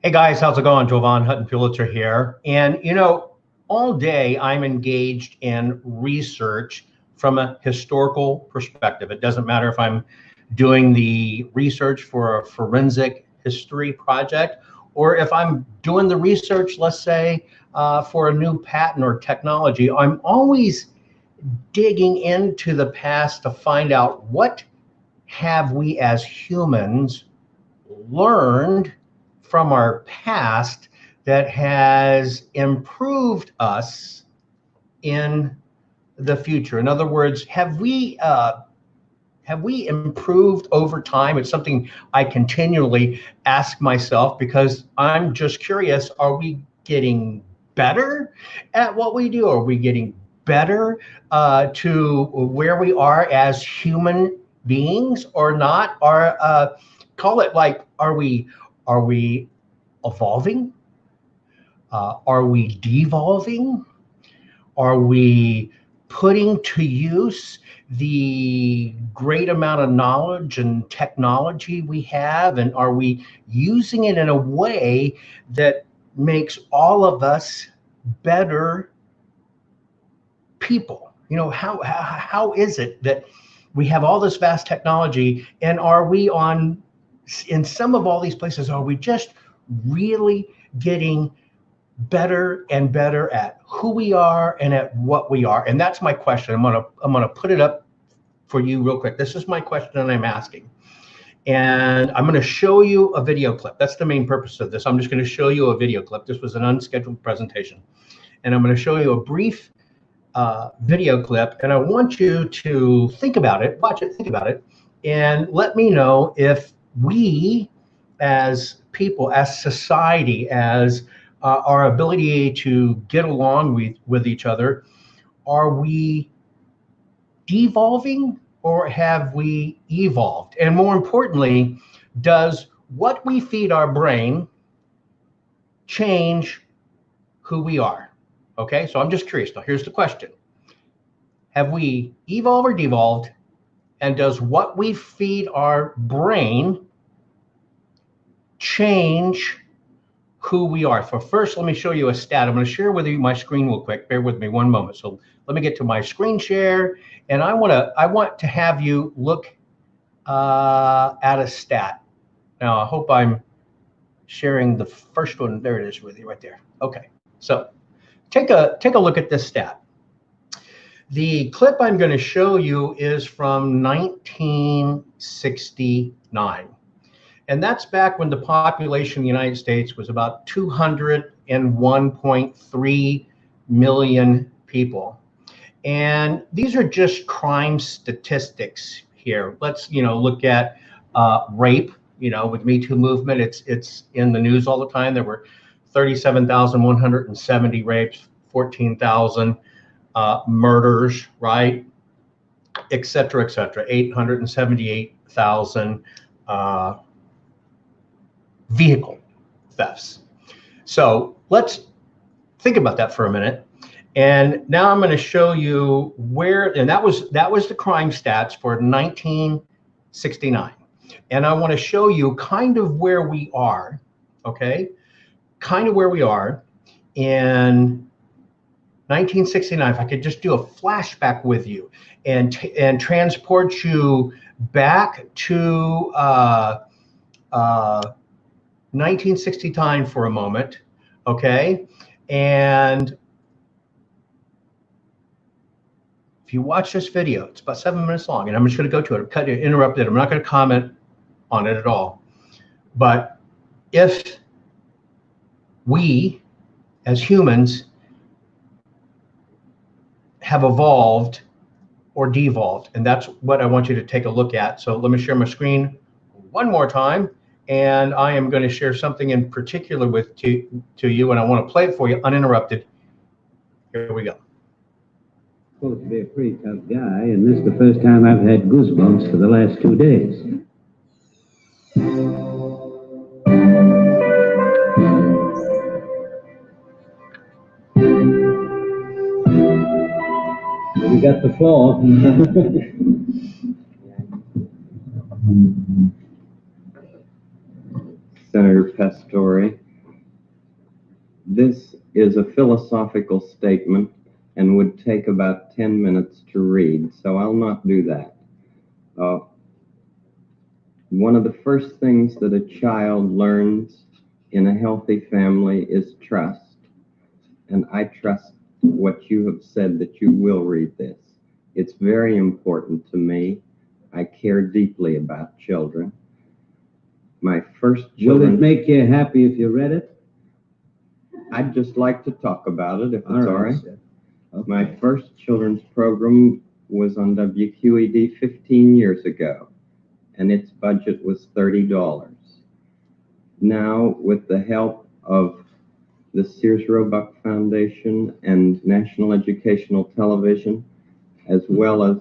Hey guys, how's it going? Jovan Hutton-Pulitzer here. And all day I'm engaged in research from a historical perspective. It doesn't matter if I'm doing the research for a forensic history project or if I'm doing the research, let's say, for a new patent or technology. I'm always digging into the past to find out what have we as humans learned from our past that has improved us in the future. In other words, have we improved over time? It's something I continually ask myself because I'm just curious, are we getting better at what we do? Are we getting better to where we are as human beings or not? Call it like, are we evolving? Are we devolving? Are we putting to use the great amount of knowledge and technology we have? And are we using it in a way that makes all of us better people? How is it that we have all this vast technology, and in some of all these places, are we just really getting better and better at who we are and at what we are? And that's my question. I'm gonna put it up for you real quick. This is my question and I'm asking. And I'm gonna show you a video clip. That's the main purpose of this. I'm just gonna show you a video clip. This was an unscheduled presentation. And I'm gonna show you a brief video clip, and I want you to think about it, watch it, think about it, and let me know if we as people, as society, as our ability to get along with each other, are we devolving or have we evolved? And more importantly, does what we feed our brain change who we are? Okay, so I'm just curious. Now, here's the question. Have we evolved or devolved? And does what we feed our brain change who we are? So first, let me show you a stat. I'm going to share with you my screen real quick. Bear with me one moment. So let me get to my screen share. And I want to have you look at a stat. Now, I hope I'm sharing the first one. There it is with you right there. Okay, so take a look at this stat. The clip I'm going to show you is from 1969. And that's back when the population of the United States was about 201.3 million people. And these are just crime statistics here. Let's look at rape. With Me Too movement, it's in the news all the time. There were 37,170 rapes, 14,000 murders, right? Et cetera, 878,000 vehicle thefts. So let's think about that for a minute. And now I'm going to show you and that was the crime stats for 1969. And I want to show you kind of where we are, okay? Kind of where we are in 1969. If I could just do a flashback with you and transport you back to 1969 for a moment, okay? And if you watch this video, it's about 7 minutes long, and I'm just going to go to it. I'm interrupt it. I'm not going to comment on it at all. But if we, as humans, have evolved or devolved, and that's what I want you to take a look at. So let me share my screen one more time, and I am going to share something in particular to you, and I want to play it for you uninterrupted. Here we go. Supposed to be a pretty tough guy, and this is the first time I've had goosebumps for the last 2 days. We got the floor. Senator Pastore, This is a philosophical statement and would take about 10 minutes to read, so I'll not do that. One of the first things that a child learns in a healthy family is trust, and I trust what you have said that you will read this. It's very important to me. I care deeply about children. My first children... Would it make you happy if you read it? I'd just like to talk about it, if it's all right. Okay. My first children's program was on WQED 15 years ago, and its budget was $30. Now, with the help of the Sears Roebuck Foundation and National Educational Television, as well as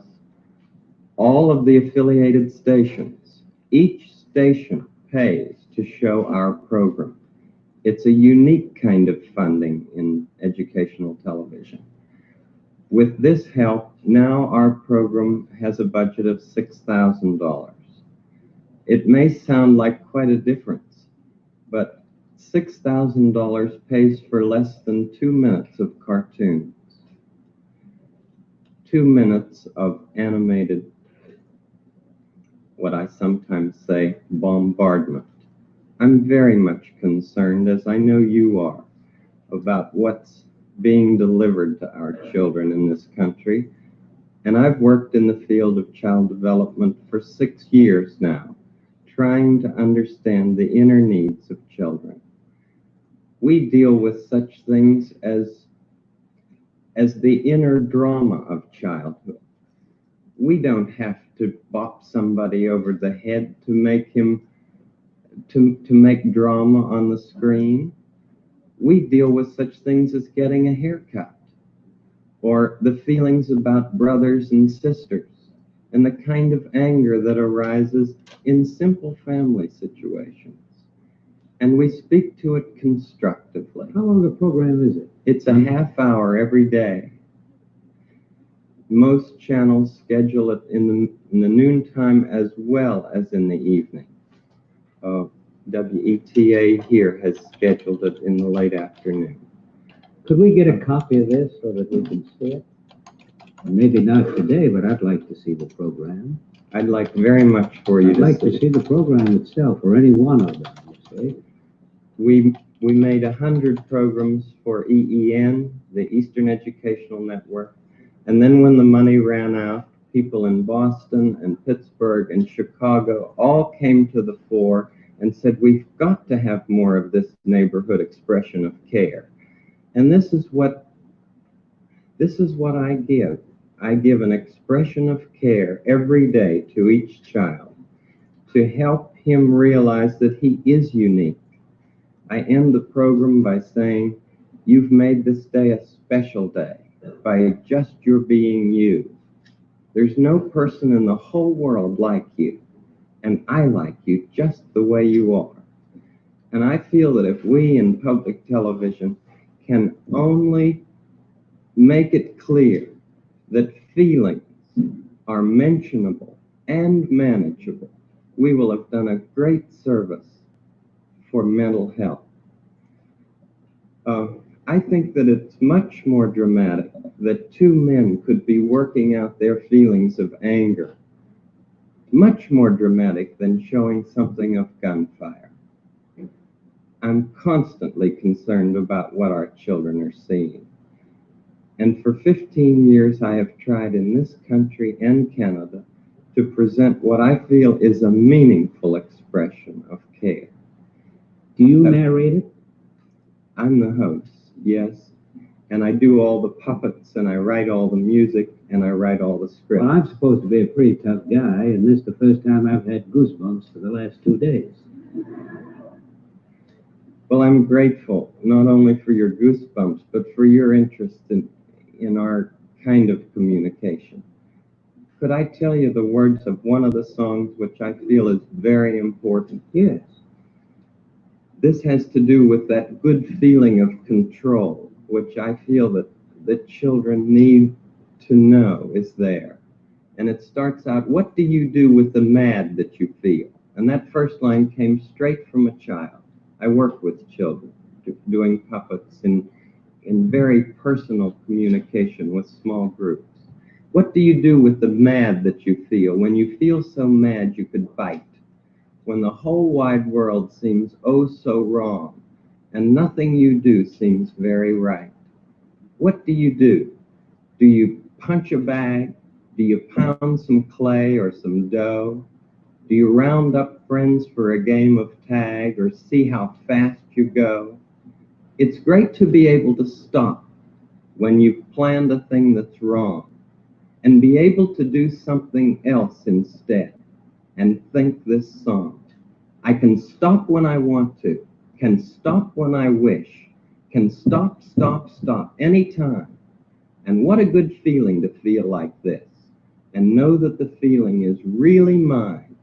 all of the affiliated stations, each station pays to show our program. It's a unique kind of funding in educational television. With this help, now our program has a budget of $6,000. It may sound like quite a difference, but $6,000 pays for less than 2 minutes of cartoons, 2 minutes of animated, what I sometimes say, bombardment. I'm very much concerned, as I know you are, about what's being delivered to our children in this country. And I've worked in the field of child development for 6 years now, trying to understand the inner needs of children. We deal with such things as the inner drama of childhood. We don't have to bop somebody over the head to make make drama on the screen. We deal with such things as getting a haircut, or the feelings about brothers and sisters, and the kind of anger that arises in simple family situations. And we speak to it constructively. How long a program is it? It's a half hour every day. Most channels schedule it in the noontime as well as in the evening. WETA here has scheduled it in the late afternoon. Could we get a copy of this so that we can see it? Maybe not today, but I'd like to see the program. I'd like very much for you I'd like to see the program itself, or any one of them, you see. We made 100 programs for EEN, the Eastern Educational Network, and then when the money ran out, people in Boston and Pittsburgh and Chicago all came to the fore and said, we've got to have more of this neighborhood expression of care. And this is what I give. I give an expression of care every day to each child to help him realize that he is unique. I end the program by saying, you've made this day a special day by just your being you. There's no person in the whole world like you, and I like you just the way you are. And I feel that if we in public television can only make it clear that feelings are mentionable and manageable, we will have done a great service for mental health. I think that it's much more dramatic that 2 men could be working out their feelings of anger. Much more dramatic than showing something of gunfire. I'm constantly concerned about what our children are seeing. And for 15 years, I have tried in this country and Canada to present what I feel is a meaningful expression of care. Do you narrate it? I'm the host, yes. And I do all the puppets, and I write all the music, and I write all the scripts. Well, I'm supposed to be a pretty tough guy, and this is the first time I've had goosebumps for the last 2 days. Well, I'm grateful, not only for your goosebumps, but for your interest in our kind of communication. Could I tell you the words of one of the songs which I feel is very important? Yes. This has to do with that good feeling of control, which I feel that the children need to know is there. And it starts out, what do you do with the mad that you feel? And that first line came straight from a child. I work with children. doing puppets in very personal communication with small groups. What do you do with the mad that you feel? When you feel so mad you could bite. When the whole wide world seems oh so wrong, and nothing you do seems very right. What do you do? Do you punch a bag? Do you pound some clay or some dough? Do you round up friends for a game of tag or see how fast you go? It's great to be able to stop when you've planned a thing that's wrong and be able to do something else instead and think this song. I can stop when I want to, can stop when I wish, can stop, stop, stop anytime. And what a good feeling to feel like this and know that the feeling is really mine.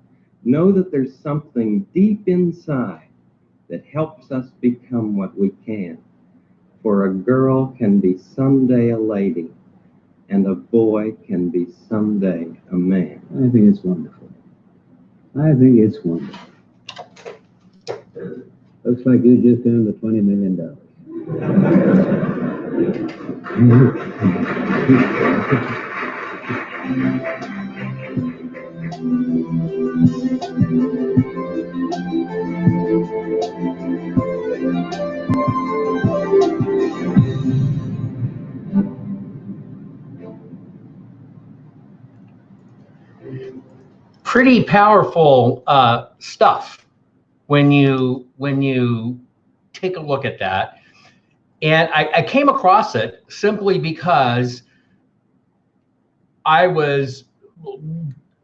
Know that there's something deep inside that helps us become what we can. For a girl can be someday a lady, and a boy can be someday a man. I think it's wonderful. I think it's wonderful. Looks like you just earned the $20 million. Pretty powerful stuff when you take a look at that. And I came across it simply because I was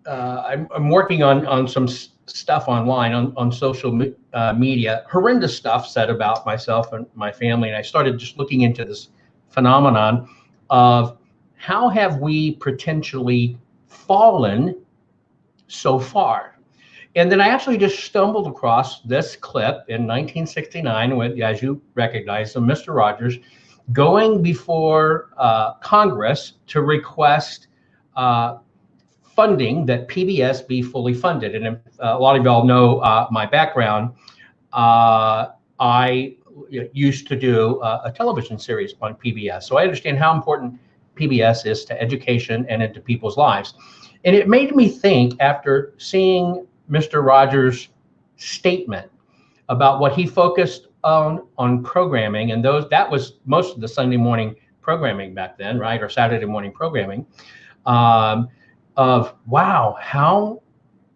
I'm working on some stuff online on social media, horrendous stuff said about myself and my family, and I started just looking into this phenomenon of how have we potentially fallen so far. And then I actually just stumbled across this clip in 1969 with, as you recognize him, Mr. Rogers, going before Congress to request funding that PBS be fully funded. And a lot of y'all know my background. I used to do a television series on PBS. So I understand how important PBS is to education and into people's lives. And it made me think, after seeing Mr. Rogers' statement about what he focused on programming, and that was most of the Sunday morning programming back then, right, or Saturday morning programming, of wow, how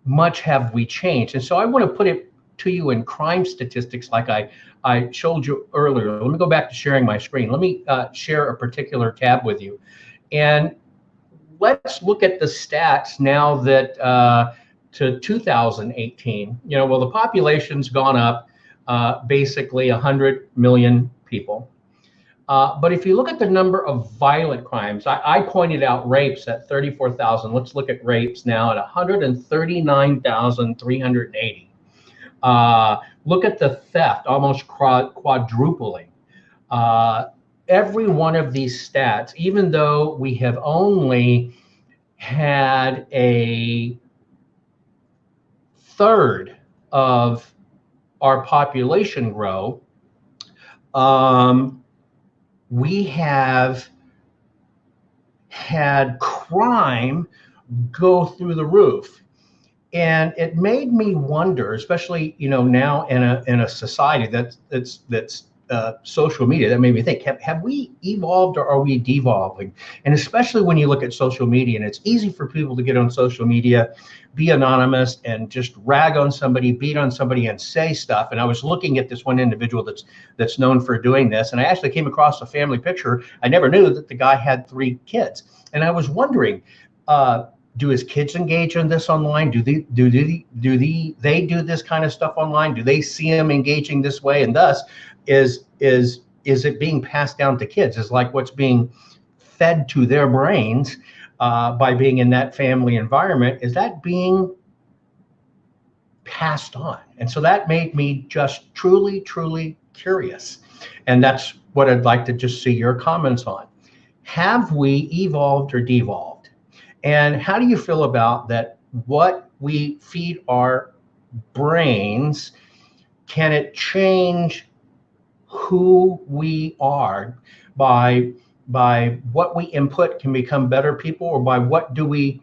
much have we changed? And so I want to put it to you in crime statistics like I showed you earlier. Let me go back to sharing my screen. Let me share a particular tab with you. And let's look at the stats now that to 2018, well, the population's gone up basically 100 million people. But if you look at the number of violent crimes, I pointed out rapes at 34,000. Let's look at rapes now at 139,380. Look at the theft, almost quadrupling. Every one of these stats, even though we have only had a third of our population grow, we have had crime go through the roof. And it made me wonder, especially now in a society that's social media, that made me think, have we evolved or are we devolving? And especially when you look at social media, and it's easy for people to get on social media, be anonymous, and just rag on somebody, beat on somebody, and say stuff. And I was looking at this one individual that's known for doing this, and I actually came across a family picture. I never knew that the guy had 3 kids, and I was wondering, do his kids engage in this online? Do they do this kind of stuff online? Do they see him engaging this way? And thus, is it being passed down to kids? Is like what's being fed to their brains by being in that family environment? Is that being passed on? And so that made me just truly, truly curious. And that's what I'd like to just see your comments on. Have we evolved or devolved? And how do you feel about that? What we feed our brains, can it change who we are by what we input can become better people, or by what do we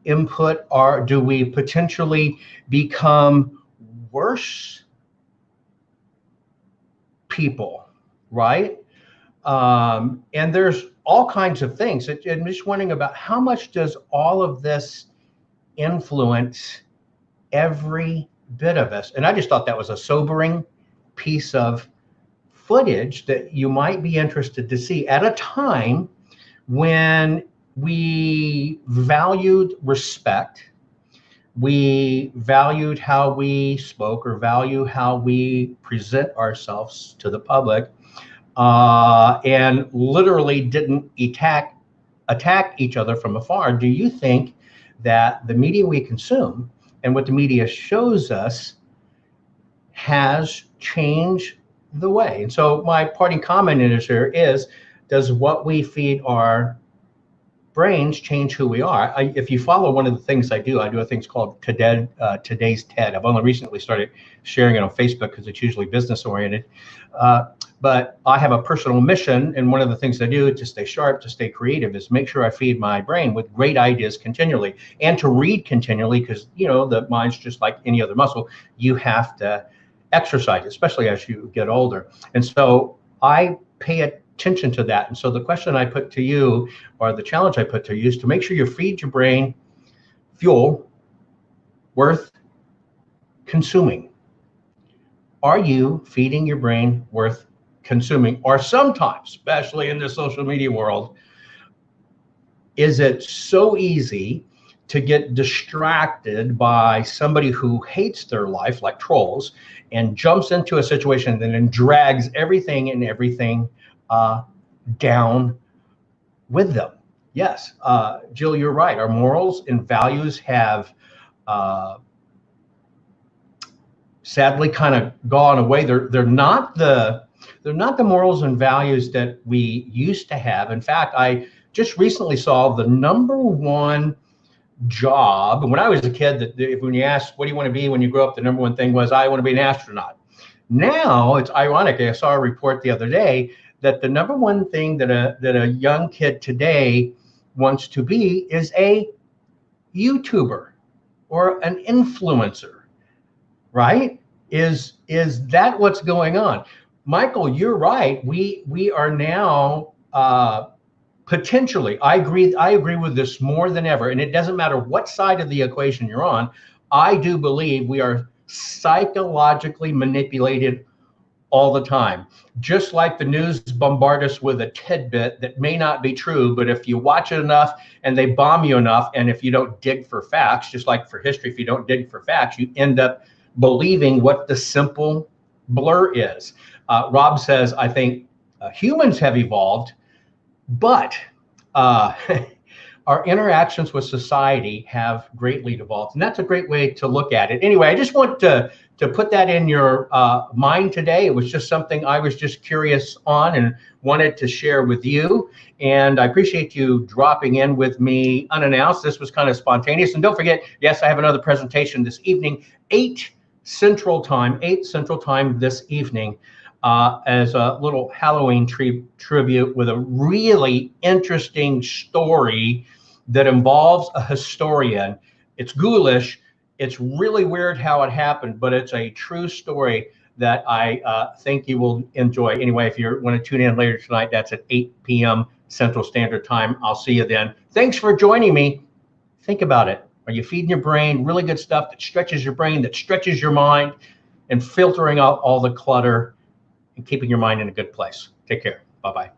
input, or do we potentially become worse people, right? And there's all kinds of things. I'm just wondering about how much does all of this influence every bit of us. And I just thought that was a sobering piece of footage that you might be interested to see at a time when we valued respect, we valued how we spoke, or value how we present ourselves to the public, and literally didn't attack each other from afar. Do you think that the media we consume and what the media shows us has changed the way? And so my parting comment in this here is, does what we feed our brains change who we are? If you follow one of the things I do a thing called Today's TED. I've only recently started sharing it on Facebook because it's usually business oriented. But I have a personal mission, and one of the things I do to stay sharp, to stay creative, is make sure I feed my brain with great ideas continually, and to read continually, because the mind's just like any other muscle. You have to exercise, especially as you get older. And so I pay attention to that. And so the question I put to you, or the challenge I put to you, is to make sure you feed your brain fuel worth consuming. Are you feeding your brain worth consuming? Or sometimes, especially in the social media world, is it so easy to get distracted by somebody who hates their life, like trolls, and jumps into a situation and then drags everything down with them? Yes, Jill, you're right. Our morals and values have sadly kind of gone away. They're not the morals and values that we used to have. In fact, I just recently saw the number one job. When I was a kid, when you asked, what do you want to be when you grow up, the number one thing was, I want to be an astronaut. Now, it's ironic. I saw a report the other day that the number one thing that a young kid today wants to be is a YouTuber or an influencer, right? Is that what's going on? Michael, you're right. We are now potentially, I agree with this more than ever, and it doesn't matter what side of the equation you're on. I do believe we are psychologically manipulated all the time. Just like the news bombard us with a tidbit that may not be true, but if you watch it enough and they bomb you enough, and if you don't dig for facts, just like for history, if you don't dig for facts, you end up believing what the simple blur is. Rob says, I think humans have evolved, but our interactions with society have greatly evolved. And that's a great way to look at it. Anyway, I just want to put that in your mind today. It was just something I was just curious on and wanted to share with you. And I appreciate you dropping in with me unannounced. This was kind of spontaneous. And don't forget, yes, I have another presentation this evening, 8 Central Time this evening, as a little Halloween tribute with a really interesting story that involves a historian. It's ghoulish. It's really weird how it happened, but it's a true story that I think you will enjoy. Anyway, if you want to tune in later tonight, that's at 8 p.m. Central Standard Time. I'll see you then. Thanks for joining me. Think about it. Are you feeding your brain really good stuff that stretches your brain, that stretches your mind, and filtering out all the clutter and keeping your mind in a good place? Take care. Bye-bye.